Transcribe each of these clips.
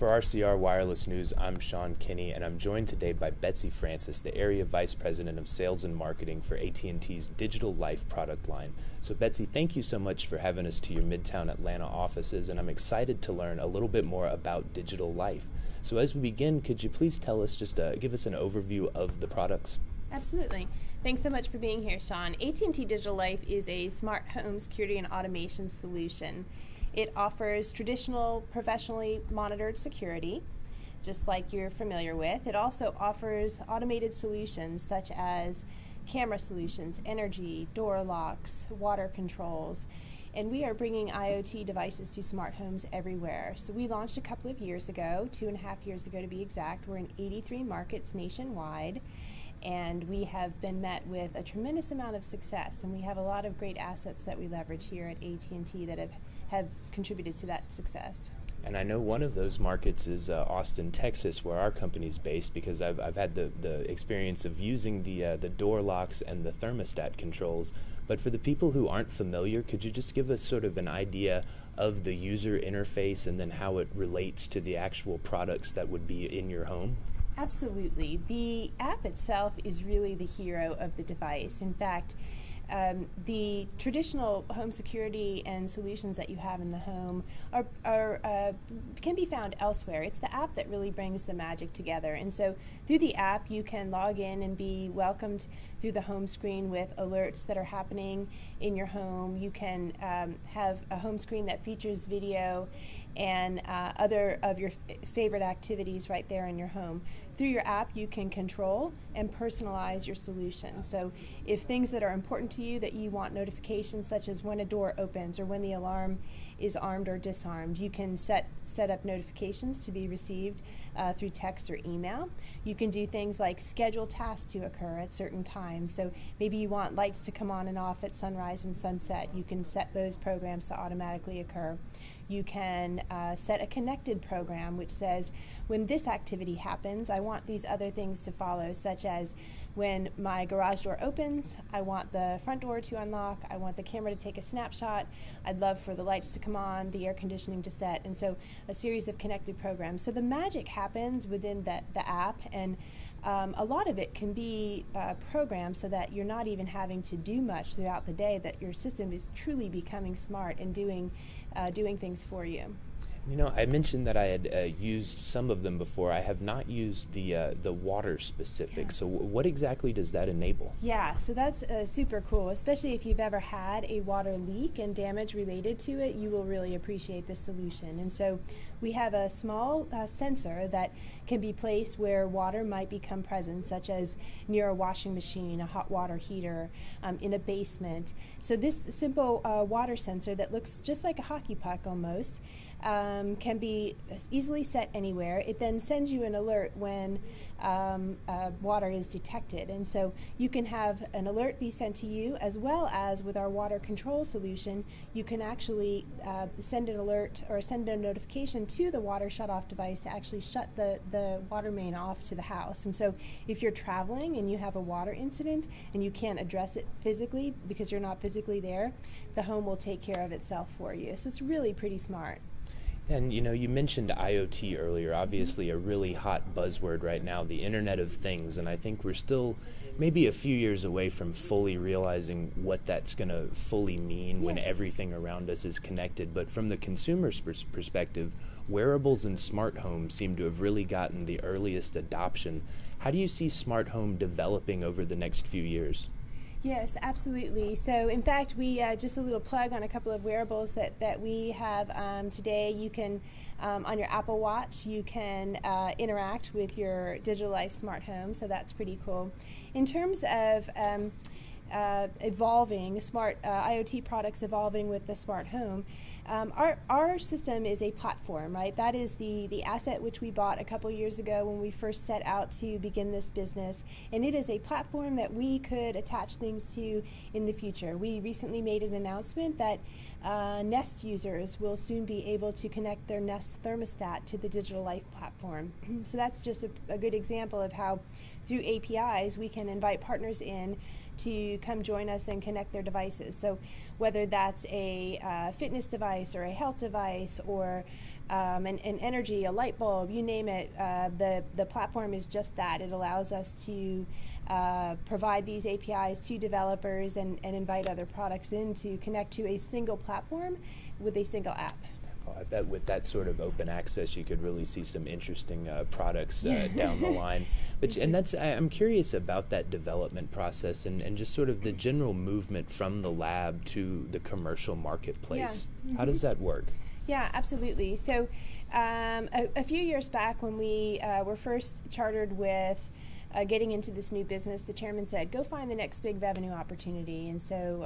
For RCR Wireless News, I'm Sean Kinney, and I'm joined today by Betsy Francis, the Area Vice President of Sales and Marketing for AT&T's Digital Life product line. So Betsy, thank you so much for having us to your Midtown Atlanta offices, and I'm excited to learn a little bit more about Digital Life. So as we begin, could you please tell us, give us an overview of the products? Absolutely. Thanks so much for being here, Sean. AT&T Digital Life is a smart home security and automation solution. It offers traditional, professionally monitored security, just like you're familiar with. It also offers automated solutions such as camera solutions, energy, door locks, water controls, and we are bringing IoT devices to smart homes everywhere. So we launched a couple of years ago, 2.5 years ago to be exact. We're in 83 markets nationwide, and we have been met with a tremendous amount of success, and we have a lot of great assets that we leverage here at AT&T that have contributed to that success. And I know one of those markets is Austin, Texas, where our company's based, because I've had the experience of using the door locks and the thermostat controls. But for the people who aren't familiar, could you just give us sort of an idea of the user interface and then how it relates to the actual products that would be in your home? Absolutely. The app itself is really the hero of the device. In fact, the traditional home security and solutions that you have in the home can be found elsewhere. It's the app that really brings the magic together. And so through the app, you can log in and be welcomed through the home screen with alerts that are happening in your home. You can have a home screen that features video and other of your favorite activities right there in your home. Through your app, you can control and personalize your solution. So if things that are important to you that you want notifications, such as when a door opens or when the alarm is armed or disarmed, you can set up notifications to be received through text or email. You can do things like schedule tasks to occur at certain times. So maybe you want lights to come on and off at sunrise and sunset. You can set those programs to automatically occur. You can set a connected program which says, when this activity happens, I want these other things to follow, such as when my garage door opens, I want the front door to unlock, I want the camera to take a snapshot, I'd love for the lights to come on, the air conditioning to set, and so a series of connected programs. So the magic happens within the app, and a lot of it can be programmed so that you're not even having to do much throughout the day, that your system is truly becoming smart and doing things for you. You know, I mentioned that I had used some of them before. I have not used the water specific. Yeah. So what exactly does that enable? Yeah, so that's super cool, especially if you've ever had a water leak and damage related to it. You will really appreciate this solution. And so we have a small sensor that can be placed where water might become present, such as near a washing machine, a hot water heater, in a basement. So this simple water sensor that looks just like a hockey puck almost can be easily set anywhere. It then sends you an alert when water is detected, and so you can have an alert be sent to you, as well as with our water control solution, you can actually send an alert or send a notification to the water shutoff device to actually shut the water main off to the house. And so if you're traveling and you have a water incident and you can't address it physically because you're not physically there, the home will take care of itself for you. So it's really pretty smart. And you know, you mentioned IoT earlier, obviously a really hot buzzword right now, the Internet of Things, and I think we're still maybe a few years away from fully realizing what that's going to fully mean when everything around us is connected. But from the consumer's perspective, wearables and smart homes seem to have really gotten the earliest adoption. How do you see smart home developing over the next few years? Yes, absolutely. So in fact, we just a little plug on a couple of wearables that we have today. You can, on your Apple Watch, you can interact with your Digital Life smart home, so that's pretty cool. In terms of evolving, smart IoT products evolving with the smart home, our system is a platform, right? That is the asset which we bought a couple years ago when we first set out to begin this business, and it is a platform that we could attach things to in the future. We recently made an announcement that Nest users will soon be able to connect their Nest thermostat to the Digital Life platform. So that's just a good example of how through APIs we can invite partners in to come join us and connect their devices. So whether that's a fitness device or a health device or an energy, a light bulb, you name it, the platform is just that. It allows us to provide these APIs to developers and invite other products in to connect to a single platform with a single app. Oh, I bet with that sort of open access, you could really see some interesting products down the line. But I'm curious about that development process and just sort of the general movement from the lab to the commercial marketplace. Yeah. How does that work? Yeah, absolutely. So a few years back when we were first chartered with getting into this new business, the chairman said, go find the next big revenue opportunity. And so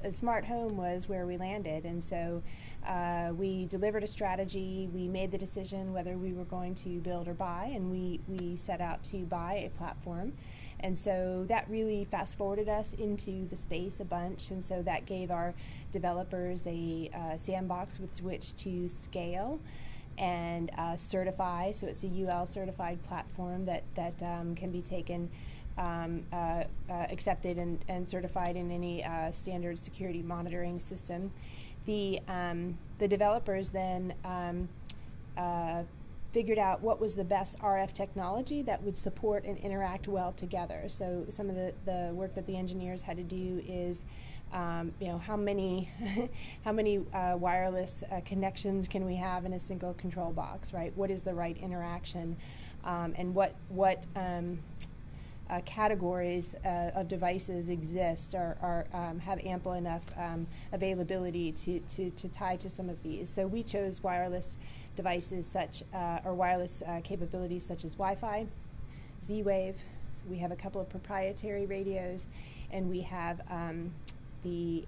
a smart home was where we landed. And so we delivered a strategy. We made the decision whether we were going to build or buy, and we set out to buy a platform. And so that really fast forwarded us into the space a bunch, and so that gave our developers a sandbox with which to scale and certify. So it's a UL certified platform that can be taken, accepted and certified in any standard security monitoring system. The developers then figured out what was the best RF technology that would support and interact well together. So some of the work that the engineers had to do is, how many wireless connections can we have in a single control box, right? What is the right interaction, and what categories of devices exist or have ample enough availability to tie to some of these. So we chose wireless devices or wireless capabilities such as Wi-Fi, Z-Wave. We have a couple of proprietary radios, and we have the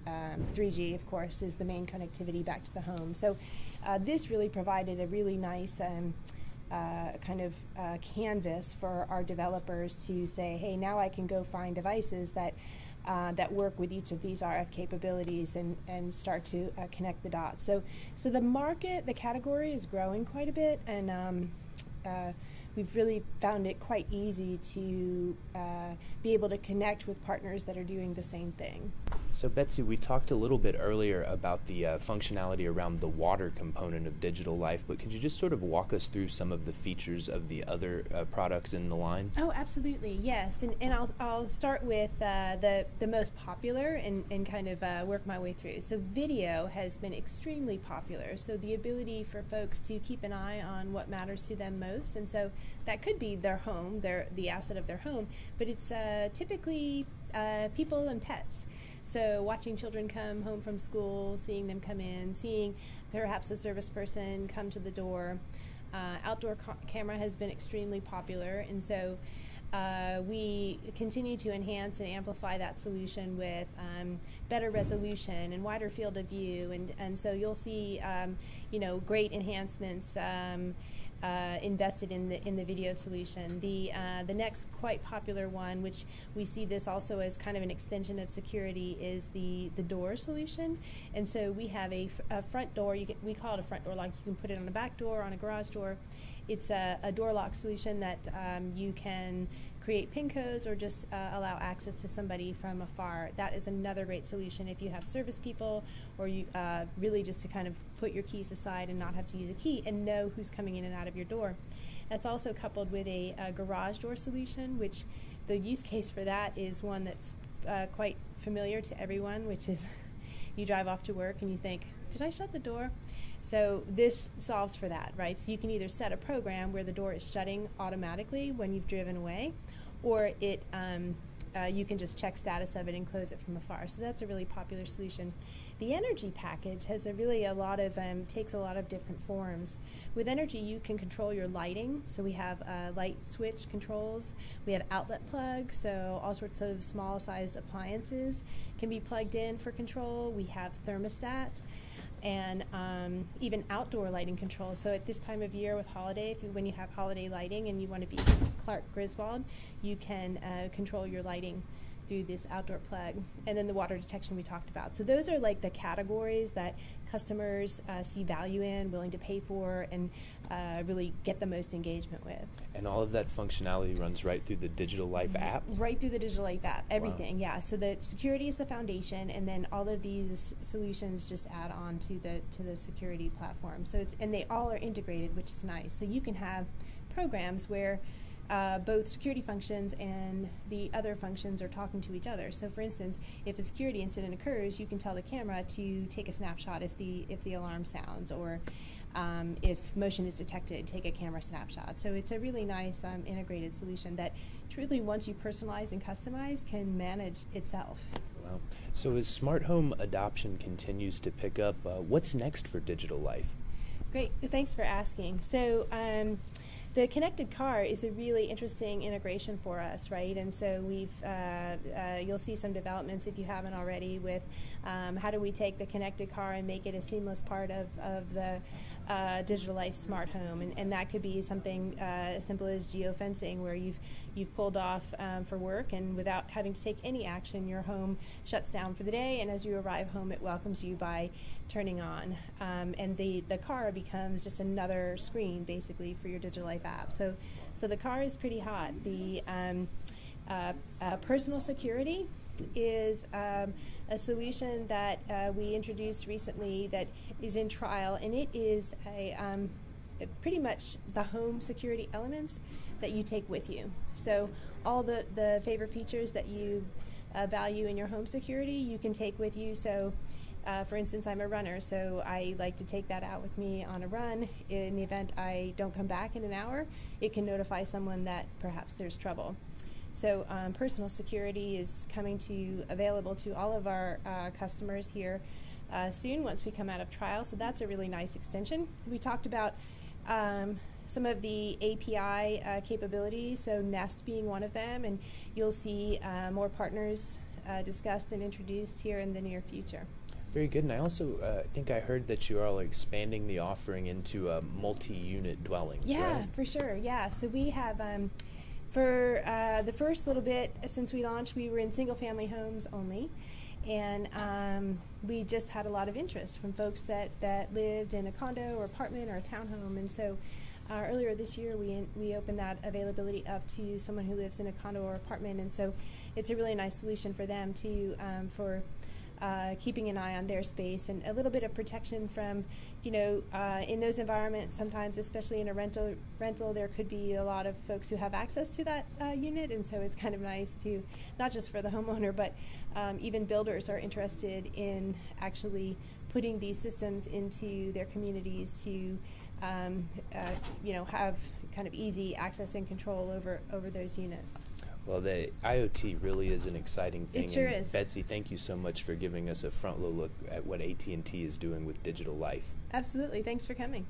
3G, of course, is the main connectivity back to the home. So this really provided a really nice kind of canvas for our developers to say, hey, now I can go find devices that work with each of these RF capabilities and start to connect the dots. So the market, the category is growing quite a bit, and we've really found it quite easy to be able to connect with partners that are doing the same thing. So Betsy, we talked a little bit earlier about the functionality around the water component of Digital Life, but could you just sort of walk us through some of the features of the other products in the line? Oh, absolutely, yes. And I'll start with the most popular and kind of work my way through. So video has been extremely popular. So the ability for folks to keep an eye on what matters to them most, and so that could be their home, the asset of their home, but it's typically people and pets. So watching children come home from school, seeing them come in, seeing perhaps a service person come to the door. Outdoor camera has been extremely popular, and so we continue to enhance and amplify that solution with better resolution and wider field of view, and so you'll see great enhancements invested in the video solution. The next quite popular one, which we see this also as kind of an extension of security, is the door solution. And so we have a front door. We call it a front door lock. You can put it on a back door, on a garage door. It's a door lock solution that you can create PIN codes or just allow access to somebody from afar. That is another great solution if you have service people, or you really just to kind of put your keys aside and not have to use a key and know who's coming in and out of your door. That's also coupled with a garage door solution, which the use case for that is one that's quite familiar to everyone, which is you drive off to work and you think, did I shut the door? So this solves for that, right? So you can either set a program where the door is shutting automatically when you've driven away, or it you can just check status of it and close it from afar. So that's a really popular solution. The energy package has takes a lot of different forms. With energy, you can control your lighting. So we have light switch controls. We have outlet plugs, so all sorts of small-sized appliances can be plugged in for control. We have thermostat, and even outdoor lighting control. So at this time of year with holiday, when you have holiday lighting and you want to be Clark Griswold, you can control your lighting through this outdoor plug, and then the water detection we talked about. So those are like the categories that customers see value in, willing to pay for, and really get the most engagement with. And all of that functionality runs right through the Digital Life app? Right through the Digital Life app, everything. Wow. Yeah. So the security is the foundation, and then all of these solutions just add on to the security platform. So and they all are integrated, which is nice. So you can have programs where both security functions and the other functions are talking to each other. So for instance, if a security incident occurs, you can tell the camera to take a snapshot if the alarm sounds, or if motion is detected, take a camera snapshot. So it's a really nice integrated solution that truly, once you personalize and customize, can manage itself. Wow. So as smart home adoption continues to pick up, what's next for Digital Life? Great, thanks for asking. So the connected car is a really interesting integration for us, right? And so you'll see some developments, if you haven't already, with how do we take the connected car and make it a seamless part of the Digital Life smart home, and that could be something as simple as geofencing, where you've pulled off for work, and without having to take any action, your home shuts down for the day, and as you arrive home, it welcomes you by turning on, and the car becomes just another screen, basically, for your Digital Life app. So the car is pretty hot. The personal security is a solution that we introduced recently that is in trial, and it is pretty much the home security elements that you take with you. So all the favorite features that you value in your home security, you can take with you. So for instance, I'm a runner, so I like to take that out with me on a run. In the event I don't come back in an hour, it can notify someone that perhaps there's trouble. So personal security is available to all of our customers here soon, once we come out of trial. So that's a really nice extension. We talked about some of the API capabilities, so Nest being one of them, and you'll see more partners discussed and introduced here in the near future. Very good. And I also think I heard that you are expanding the offering into multi-unit dwellings, Yeah, right? for sure. Yeah. So we have, for the first little bit since we launched, we were in single-family homes only. And we just had a lot of interest from folks that lived in a condo or apartment or a townhome. And so earlier this year, we opened that availability up to someone who lives in a condo or apartment. And so it's a really nice solution for them for keeping an eye on their space, and a little bit of protection from, in those environments, sometimes, especially in a rental, there could be a lot of folks who have access to that unit, and so it's kind of nice to, not just for the homeowner, but even builders are interested in actually putting these systems into their communities to, have kind of easy access and control over those units. Well, the IoT really is an exciting thing. It sure and is. Betsy, thank you so much for giving us a front row look at what AT&T is doing with Digital Life. Absolutely. Thanks for coming.